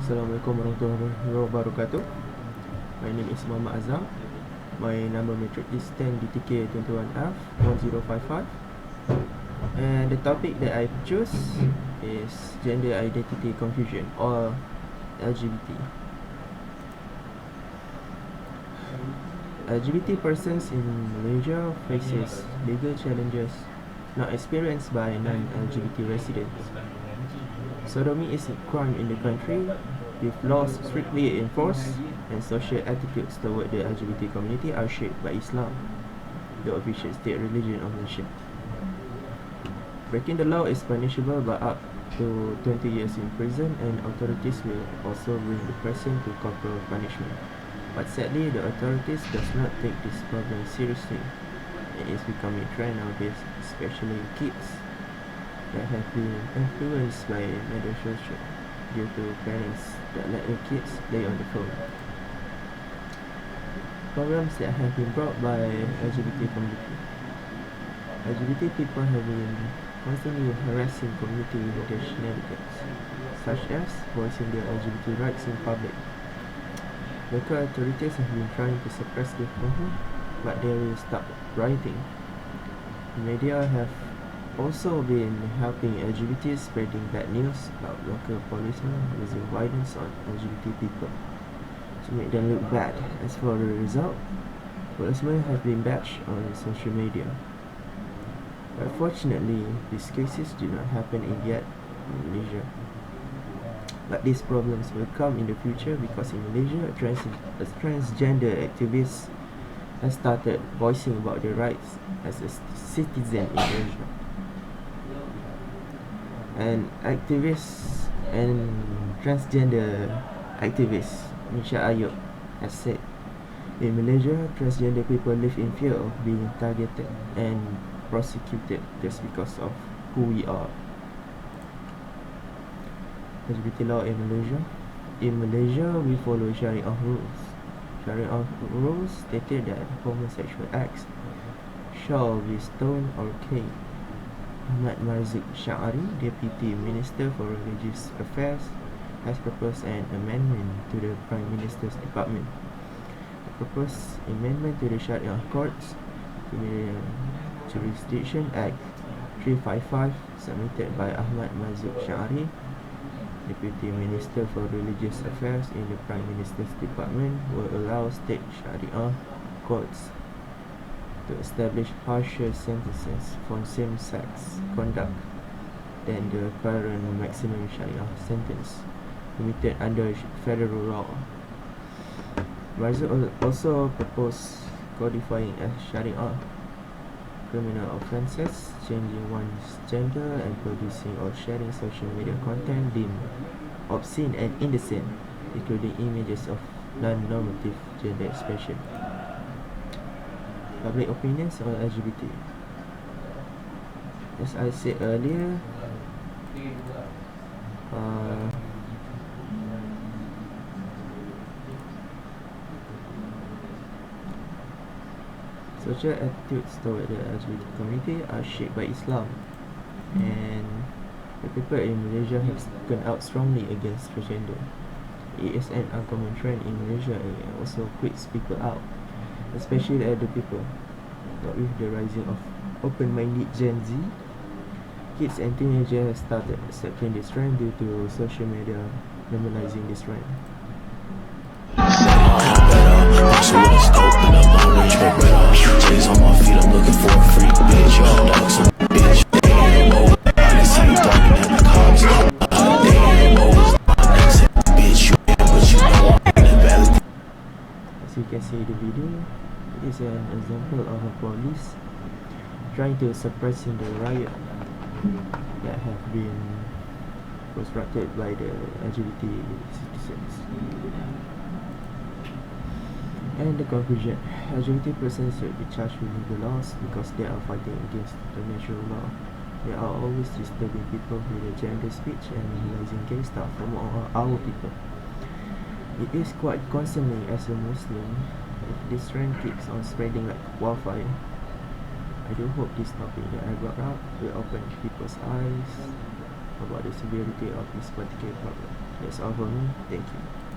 Assalamualaikum warahmatullahi wabarakatuh. My name is Mohamad Azam. My number matric is 10DSTK21F1055. And the topic that I choose is gender identity confusion or LGBT. LGBT persons in Malaysia faces legal challenges not experienced by non-LGBT residents. Sodomy is a crime in the country, with laws strictly enforced and social attitudes toward the LGBT community are shaped by Islam, the official state religion of Malaysia. Breaking the law is punishable by up to 20 years in prison, and authorities will also bring the person to corporal punishment. But sadly, the authorities does not take this problem seriously. It is becoming a trend nowadays, especially kids that have been influenced by media social due to parents that let their kids play on the phone. Problems that have been brought by LGBT community. LGBT people have been constantly harassing community with their shenanigans, such as voicing their LGBT rights in public. Local authorities have been trying to suppress the problem, but they will stop rioting. Media have also been helping LGBT spreading bad news about local policemen using violence on LGBT people to make them look bad. As for the result, policemen have been bashed on social media. But fortunately, these cases do not happen yet in Malaysia. But these problems will come in the future because in Malaysia, a transgender activist has started voicing about their rights as a citizen in Malaysia. And activists and transgender activist Misha Ayub has said, in Malaysia, transgender people live in fear of being targeted and prosecuted just because of who we are. LGBT law in Malaysia. In Malaysia, we follow Sharia rules. Sharia rules stated that homosexual acts shall be stoned or caned. Mohamad Azam, Deputy Minister for Religious Affairs, has proposed an amendment to the Prime Minister's Department. The proposed amendment to the Sharia Courts to the Jurisdiction Act 355, submitted by Ahmad Mazuk Syari, Deputy Minister for Religious Affairs in the Prime Minister's Department, will allow state Sharia courts to establish harsher sentences for same-sex conduct than the current maximum Sharia sentence permitted under federal law. Razak also proposed codifying as Sharia criminal offences, changing one's gender, and producing or sharing social media content deemed obscene and indecent, including images of non-normative gender expression. Public opinions on LGBT. As I said earlier, social attitudes toward the LGBT community are shaped by Islam, and the people in Malaysia have spoken out strongly against transgender. It is an uncommon trend in Malaysia and it also creeps people out, especially the elder people. But with the rising of open-minded Gen Z, kids and teenagers have started accepting this trend due to social media normalizing this trend. As you can see in the video, it is an example of a police trying to suppressing the riot that have been constructed by the LGBT citizens. And the conclusion, LGBT persons should be charged with legal laws because they are fighting against the natural law. They are always disturbing people with their gender speech and minimizing gay stuff from our people. It is quite concerning as a Muslim if this trend keeps on spreading like wildfire. I do hope this topic that I brought up will open people's eyes about the severity of this particular problem. That's all for me. Thank you.